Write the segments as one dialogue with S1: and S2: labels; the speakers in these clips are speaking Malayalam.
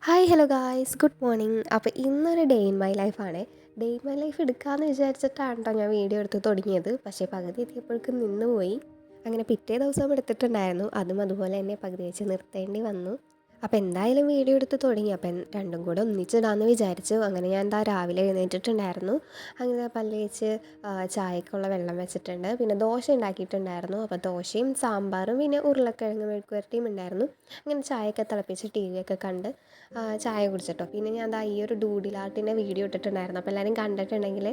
S1: Hi hello guys good morning. അപ്പോൾ ഇന്നൊരു ഡേ ഇൻ മൈ ലൈഫാണ്. ഡേ ഇൻ മൈ ലൈഫ് എടുക്കാമെന്ന് വിചാരിച്ചിട്ടാണ് കേട്ടോ ഞാൻ വീഡിയോ എടുത്ത് തുടങ്ങിയത്. പക്ഷേ പകുതി എത്തിയപ്പോഴേക്കും നിന്ന് പോയി. അങ്ങനെ പിറ്റേ ദിവസം എടുത്തിട്ടുണ്ടായിരുന്നു. അതും അതുപോലെ തന്നെ പകുതി വെച്ച് നിർത്തേണ്ടി വന്നു. അപ്പോൾ എന്തായാലും വീഡിയോ എടുത്ത് തുടങ്ങി. അപ്പം രണ്ടും കൂടെ ഒന്നിച്ചിടാമെന്ന് വിചാരിച്ചു. അങ്ങനെ ഞാൻ എന്താ രാവിലെ എഴുന്നേറ്റിട്ടുണ്ടായിരുന്നു. അങ്ങനെ പല്ല് തേച്ച് ചായക്കുള്ള വെള്ളം വെച്ചിട്ടുണ്ട്. പിന്നെ ദോശ ഉണ്ടാക്കിയിട്ടുണ്ടായിരുന്നു. അപ്പോൾ ദോശയും സാമ്പാറും പിന്നെ ഉരുളക്കിഴങ്ങ് മെഴുക്കുവരട്ടിയും ഉണ്ടായിരുന്നു. അങ്ങനെ ചായയൊക്കെ തിളപ്പിച്ച് ടി വിയൊക്കെ കണ്ട് ചായ കുടിച്ചിട്ടോ. പിന്നെ ഞാൻ ദാ ഈ ഒരു ഡൂഡിലാർട്ടിൻ്റെ വീഡിയോ ഇട്ടിട്ടുണ്ടായിരുന്നു. അപ്പോൾ എല്ലാവരും കണ്ടിട്ടുണ്ടെങ്കിൽ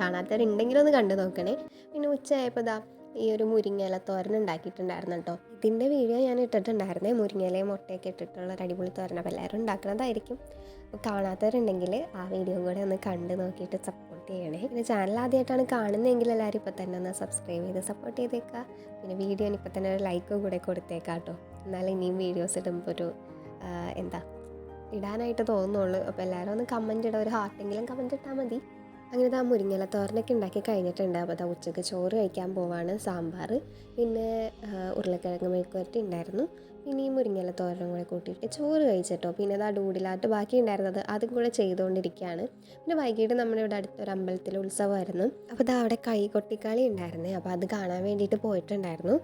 S1: കാണാത്തവരുണ്ടെങ്കിലൊന്ന് കണ്ടു നോക്കണേ. പിന്നെ ഉച്ചയായപ്പോൾ ദാ ഈ ഒരു മുരിങ്ങയില തോരൻ ഉണ്ടാക്കിയിട്ടുണ്ടായിരുന്നു കേട്ടോ. ഇതിൻ്റെ വീഡിയോ ഞാൻ ഇട്ടിട്ടുണ്ടായിരുന്നേ. മുരിങ്ങയിലയും മുട്ടയൊക്കെ ഇട്ടിട്ടുള്ള ഒരു അടിപൊളി തോരൻ. അപ്പോൾ എല്ലാവരും ഉണ്ടാക്കുന്നതായിരിക്കും. കാണാത്തവരുണ്ടെങ്കിൽ ആ വീഡിയോ കൂടെ ഒന്ന് കണ്ട് നോക്കിയിട്ട് സപ്പോർട്ട് ചെയ്യണേ. പിന്നെ ചാനൽ ആദ്യമായിട്ടാണ് കാണുന്നതെങ്കിൽ എല്ലാവരും ഇപ്പോൾ തന്നെ ഒന്ന് സബ്സ്ക്രൈബ് ചെയ്ത് സപ്പോർട്ട് ചെയ്തേക്കുക. പിന്നെ വീഡിയോന് ഇപ്പോൾ തന്നെ ഒരു ലൈക്ക് കൂടെ കൊടുത്തേക്കാം കേട്ടോ. എന്നാലും ഇനിയും വീഡിയോസ് ഇടുമ്പോൾ ഒരു ഇടാനായിട്ട് തോന്നുള്ളൂ. അപ്പോൾ എല്ലാവരും ഒന്ന് കമൻറ്റ് ഇടാം. ഒരു ഹാർട്ടെങ്കിലും കമൻറ്റ് ഇട്ടാൽ മതി. അങ്ങനെ ആ മുരിങ്ങയില തോരനൊക്കെ ഉണ്ടാക്കി കഴിഞ്ഞിട്ടുണ്ട്. അപ്പോൾ ഉച്ചയ്ക്ക് ചോറ് കഴിക്കാൻ പോവാണ്. സാമ്പാർ പിന്നെ ഉരുളക്കിഴങ്ങ് മെഴുക്കുവരട്ടി ഉണ്ടായിരുന്നു. പിന്നെ ഈ മുരിങ്ങയില തോരനും കൂടെ കൂട്ടിയിട്ട് ചോറ് കഴിച്ചിട്ടോ. പിന്നെ അത് ഡൂഡിലായിട്ട് ബാക്കി ഉണ്ടായിരുന്നത് അതും കൂടെ ചെയ്തുകൊണ്ടിരിക്കുകയാണ്. പിന്നെ വൈകിട്ട് നമ്മുടെ ഇവിടെ അടുത്തൊരു അമ്പലത്തിൽ ഉത്സവമായിരുന്നു. അപ്പോൾ അവിടെ കൈകൊട്ടിക്കളി ഉണ്ടായിരുന്നേ. അപ്പോൾ അത് കാണാൻ വേണ്ടിയിട്ട് പോയിട്ടുണ്ടായിരുന്നു.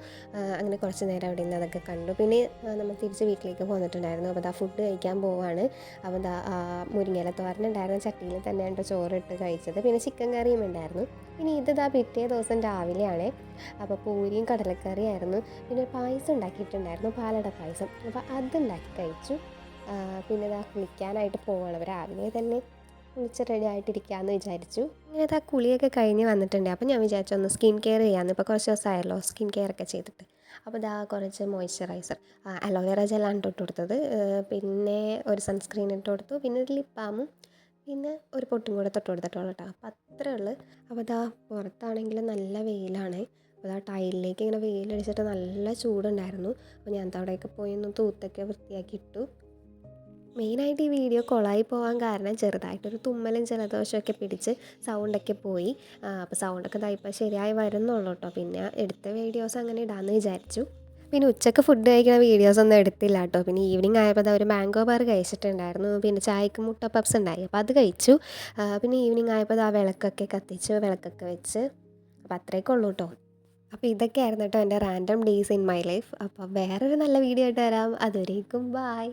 S1: അങ്ങനെ കുറച്ച് നേരം അവിടെ നിന്ന് അതൊക്കെ കണ്ടു. പിന്നെ നമ്മൾ തിരിച്ച് വീട്ടിലേക്ക് പോന്നിട്ടുണ്ടായിരുന്നു. അപ്പോൾ ഫുഡ് കഴിക്കാൻ പോവാണ്. അപ്പോൾ മുരിങ്ങയില തോരനുണ്ടായിരുന്ന ചട്ടിയിൽ തന്നെയാണ് ചോറിട്ട് കഴിച്ചത്. പിന്നെ ചിക്കൻ കറിയും ഉണ്ടായിരുന്നു. ഇനി പിറ്റേ ദിവസം രാവിലെയാണ്. അപ്പോൾ പൂരിയും കടലക്കറിയായിരുന്നു. പിന്നെ പായസം ഉണ്ടാക്കിയിട്ടുണ്ടായിരുന്നു, പാലട പായസം. അപ്പോൾ അതുണ്ടാക്കി കഴിച്ചു. പിന്നെ കുളിക്കാനായിട്ട് പോവുകയാണ്. രാവിലെ തന്നെ കുളിച്ച് റെഡി ആയിട്ടിരിക്കാമെന്ന് വിചാരിച്ചു. ഇങ്ങനെ കുളിയൊക്കെ കഴിഞ്ഞ് വന്നിട്ടുണ്ട്. അപ്പോൾ ഞാൻ വിചാരിച്ചു ഒന്ന് സ്കിൻ കെയർ ചെയ്യാമെന്ന്. ഇപ്പോൾ കുറച്ച് ദിവസമായല്ലോ സ്കിൻ കെയർ ഒക്കെ ചെയ്തിട്ട്. അപ്പോൾ കുറച്ച് മോയ്സ്ചറൈസർ അലോവേറ ജെല്ലാണ് ഇട്ട് കൊടുത്തത്. പിന്നെ ഒരു സൺസ്ക്രീൻ ഇട്ട് കൊടുത്തു. പിന്നെ ഒരു ലിപ് ബാമും പിന്നെ ഒരു പൊട്ടും കൂടെ തൊട്ട് കൊടുത്തിട്ടുള്ളൂ കേട്ടോ. അപ്പോൾ അത്രേ ഉള്ളൂ. അപ്പോൾ പുറത്താണെങ്കിൽ നല്ല വെയിലാണ്. അപ്പോൾ ടൈലിലേക്ക് ഇങ്ങനെ വെയിലടിച്ചിട്ട് നല്ല ചൂടുണ്ടായിരുന്നു. അപ്പോൾ ഞാൻ അവിടെയൊക്കെ പോയി ഒന്ന് തൂത്തൊക്കെ വൃത്തിയാക്കി ഇട്ടു. മെയിനായിട്ട് ഈ വീഡിയോ കൊളായി പോകാൻ കാരണം ചെറുതായിട്ടൊരു തുമ്മലും ജലദോഷമൊക്കെ പിടിച്ച് സൗണ്ടൊക്കെ പോയി. അപ്പോൾ സൗണ്ടൊക്കെ ഇപ്പോൾ ശരിയായി വരുന്നുള്ളൂ കേട്ടോ. പിന്നെ എടുത്ത വീഡിയോസ് അങ്ങനെ ഇടാമെന്ന് വിചാരിച്ചു. പിന്നെ ഉച്ചയ്ക്ക് ഫുഡ് കഴിക്കുന്ന വീഡിയോസൊന്നും എടുത്തില്ല കേട്ടോ. പിന്നെ ഈവനിങ് ആയപ്പോൾ ഒരു മാംഗോ ബാർ കഴിച്ചിട്ടുണ്ടായിരുന്നു. പിന്നെ ചായക്ക് മുട്ട പപ്സ് ഉണ്ടായി, അപ്പോൾ അത് കഴിച്ചു. പിന്നെ ഈവനിങ് ആയപ്പോൾ വിളക്കൊക്കെ കത്തിച്ച് വിളക്കൊക്കെ വെച്ച്. അപ്പോൾ അത്രയൊക്കെ ഉള്ളൂ കേട്ടോ. അപ്പോൾ ഇതൊക്കെയായിരുന്നു കേട്ടോ എൻ്റെ random days in my life. അപ്പോൾ വേറൊരു നല്ല വീഡിയോ ആയിട്ട് വരാം. അതുവരേക്കും ബായ്.